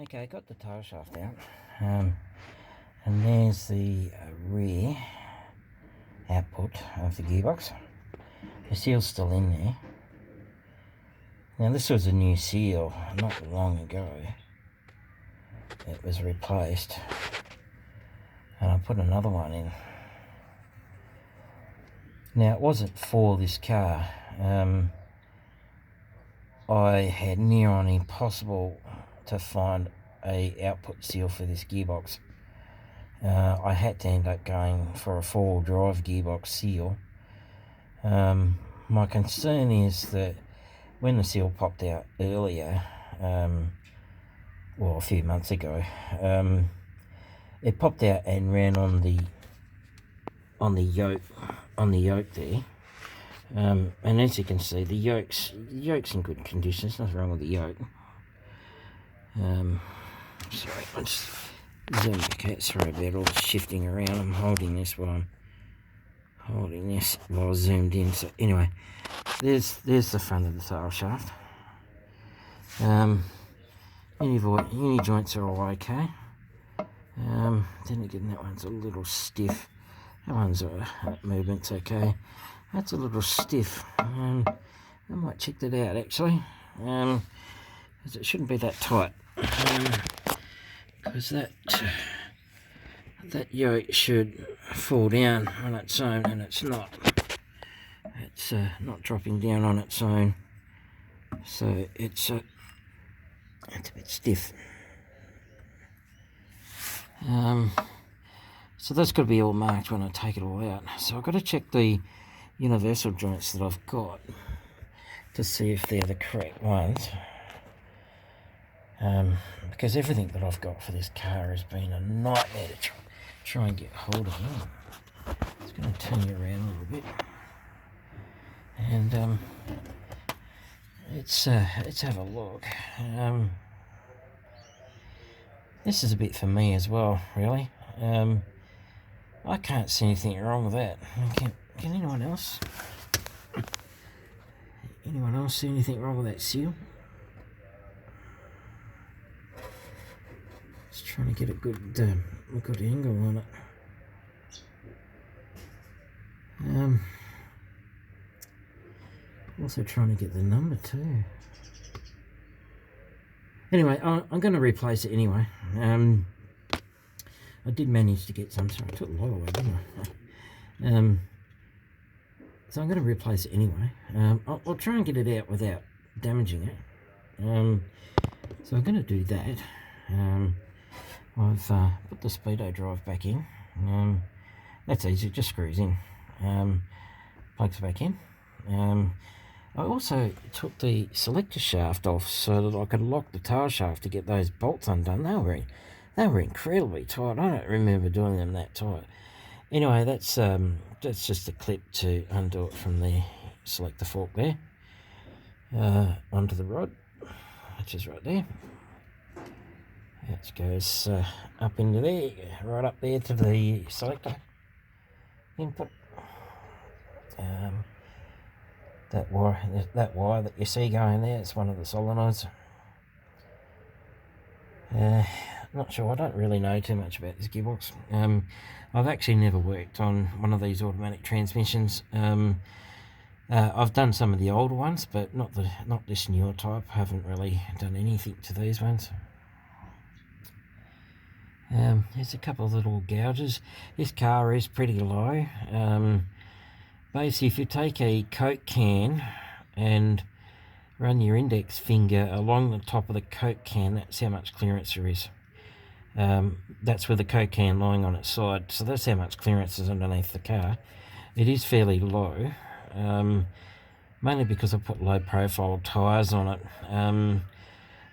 Okay, got the tail shaft out, and there's the rear output of the gearbox. The seal's still in there. Now this was a new seal not long ago. It was replaced, and I put another one in. Now it wasn't for this car. I had near on impossible to find a output seal for this gearbox. I had to end up going for a 4-wheel drive gearbox seal. My concern is that when the seal popped out earlier, well, a few months ago, it popped out and ran on the yoke there. And as you can see, the yoke's in good condition. There's nothing wrong with the yoke. Sorry, let's zoom back out. Sorry about all the shifting around. I'm holding this while I zoomed in. So anyway, there's the front of the tail shaft. Uni joints are all okay. Then again, that one's a little stiff. That one's that movement's okay. That's a little stiff. I might check that out actually, because it shouldn't be that tight. Because that yoke should fall down on its own, and it's not. It's not dropping down on its own, so it's a bit stiff. So that's got to be all marked when I take it all out. So I've got to check the universal joints that I've got to see if they're the correct ones. Because everything that I've got for this car has been a nightmare to try and get hold of. It's going to turn you around a little bit, and let's have a look. This is a bit for me as well, really. I can't see anything wrong with that. Can anyone else? Anyone else see anything wrong with that seal? Just trying to get a good angle on it. Also trying to get the number too. Anyway, I'm going to replace it anyway. I did manage to get some. Sorry, I took a lot away, didn't I? So I'm going to replace it anyway. I'll try and get it out without damaging it. So I'm going to do that. I've put the speedo drive back in. That's easy, it just screws in. Plugs back in. I also took the selector shaft off so that I could lock the tail shaft to get those bolts undone. They were incredibly tight. I don't remember doing them that tight. Anyway, that's just a clip to undo it from the selector fork there onto the rod, which is right there. It goes up into there, right up there to the selector input. That wire that you see going there, it's one of the solenoids. Not sure, I don't really know too much about this gearbox. I've actually never worked on one of these automatic transmissions. I've done some of the older ones, but not this newer type. I haven't really done anything to these ones. There's a couple of little gouges. This car is pretty low. Basically, if you take a Coke can and run your index finger along the top of the Coke can, that's how much clearance there is. That's with the Coke can lying on its side, so that's how much clearance is underneath the car. It is fairly low, mainly because I put low profile tyres on it.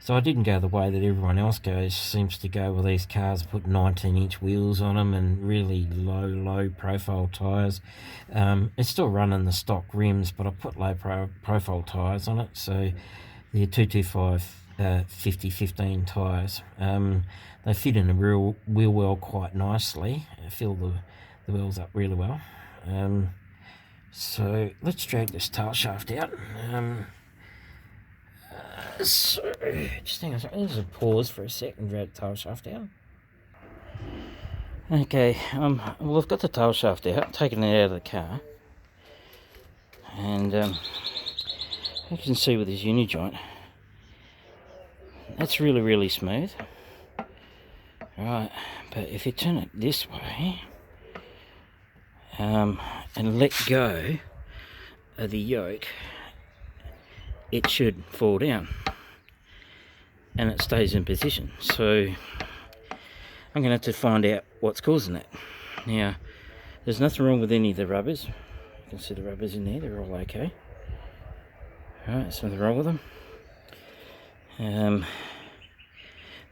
So I didn't go the way that everyone else seems to go with these cars, put 19-inch wheels on them and really low profile tyres. It's still running the stock rims, but I put low profile tyres on it, so they're 225 50-15 tyres. They fit in the real wheel well quite nicely. I fill the wheels up really well. So let's drag this tail shaft out. So, just hang on a second. Just pause for a sec and drag the tail shaft out. Okay, well, I've got the tail shaft out, taken it out of the car, and you can see with this uni joint, that's really smooth. Right, but if you turn it this way, and let go of the yoke, it should fall down, and it stays in position. So I'm going to have to find out what's causing that. Now, there's nothing wrong with any of the rubbers. You can see the rubbers in there, they're all okay. Alright, there's nothing wrong with them.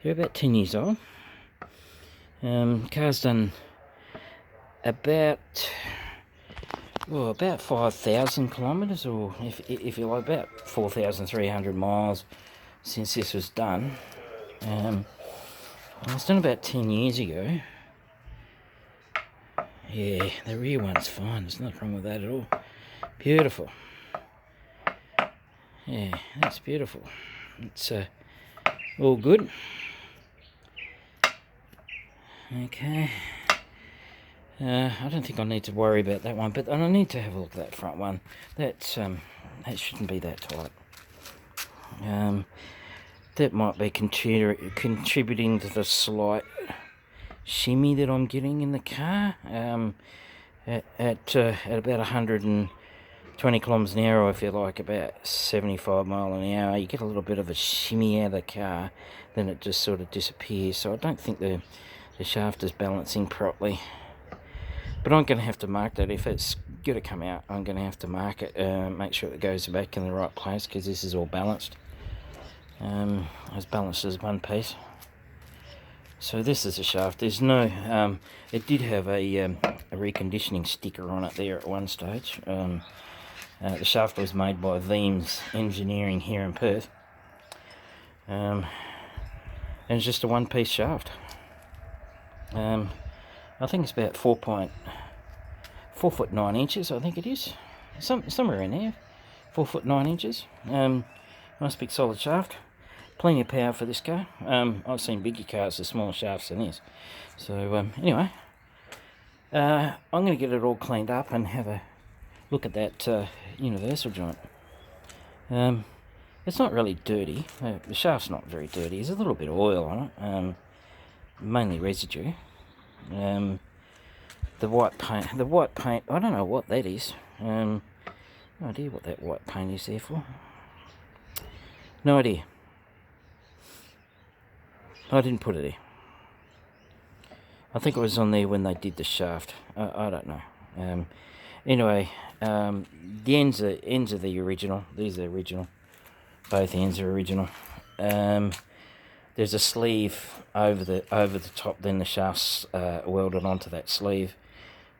They're about 10 years old. Car's done about 5,000 kilometres, or if you like, about 4,300 miles since this was done. It was done about 10 years ago. Yeah, the rear one's fine, there's nothing wrong with that at all. Beautiful. Yeah, that's beautiful. It's all good. Okay. I don't think I need to worry about that one, but I need to have a look at that front one. That shouldn't be that tight. That might be contributing to the slight shimmy that I'm getting in the car. At about 120 kilometres an hour, I feel like about 75 mile an hour, you get a little bit of a shimmy out of the car, then it just sort of disappears. So I don't think the shaft is balancing properly. But I'm going to have to mark that. If it's going to come out, I'm going to have to mark it, make sure it goes back in the right place, because this is all balanced. As balanced as one piece. So this is a shaft. There's no, it did have a reconditioning sticker on it there at one stage. The shaft was made by Veeams Engineering here in Perth. And it's just a one-piece shaft. I think it's about 4 foot 9 inches, I think it is. Somewhere in there. 4 foot 9 inches. Nice big solid shaft. Plenty of power for this car. I've seen bigger cars with smaller shafts than this. So anyway, I'm going to get it all cleaned up and have a look at that universal joint. It's not really dirty. The shaft's not very dirty. There's a little bit of oil on it, mainly residue. The white paint, I don't know what that is. No idea what that white paint is there for. No idea. I didn't put it there. I think it was on there when they did the shaft. I don't know. Anyway, the ends are the original. These are the original. Both ends are original. There's a sleeve over the top, then the shaft's welded onto that sleeve,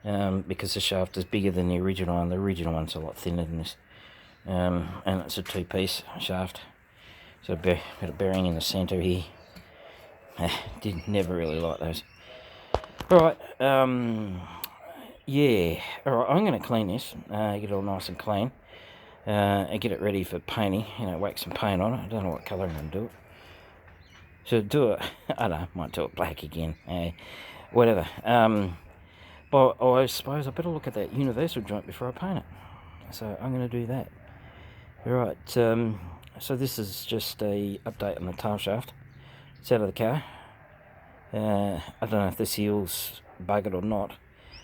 because the shaft is bigger than the original, and the original one's a lot thinner than this. And it's a two-piece shaft. So a bit of bearing in the centre here. Never really like those. Alright, yeah. Alright, I'm going to clean this, get it all nice and clean, and get it ready for painting, whack some paint on it. I don't know what colour I'm going to do it. Should do it, I don't know, might do it black again, whatever. But I suppose I better look at that universal joint before I paint it. So I'm going to do that. Alright, so this is just a update on the tail shaft. It's out of the car. I don't know if the seal's buggered or not,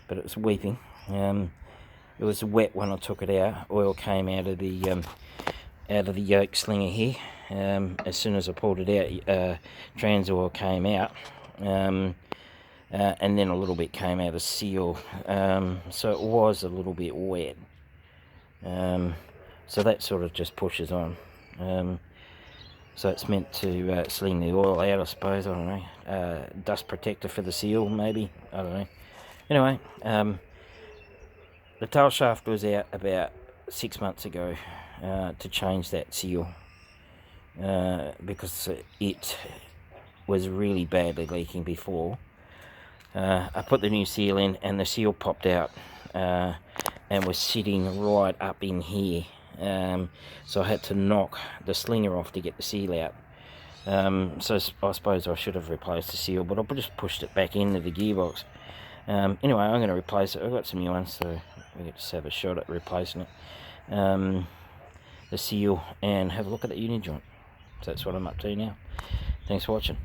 but it was weeping. It was wet when I took it out. Oil came out of the yoke slinger here. As soon as I pulled it out, trans oil came out, and then a little bit came out of seal. So it was a little bit wet. So that sort of just pushes on. So it's meant to sling the oil out, I suppose. I don't know. Dust protector for the seal, maybe. I don't know. Anyway, the tail shaft was out about 6 months ago to change that seal, because it was really badly leaking before. I put the new seal in, and the seal popped out and was sitting right up in here. so I had to knock the slinger off to get the seal out. So I suppose I should have replaced the seal, but I just pushed it back into the gearbox. Anyway, I'm going to replace it. I've got some new ones, so we get to have a shot at replacing it. The seal, and have a look at the uni joint. So that's what I'm up to now. Thanks for watching.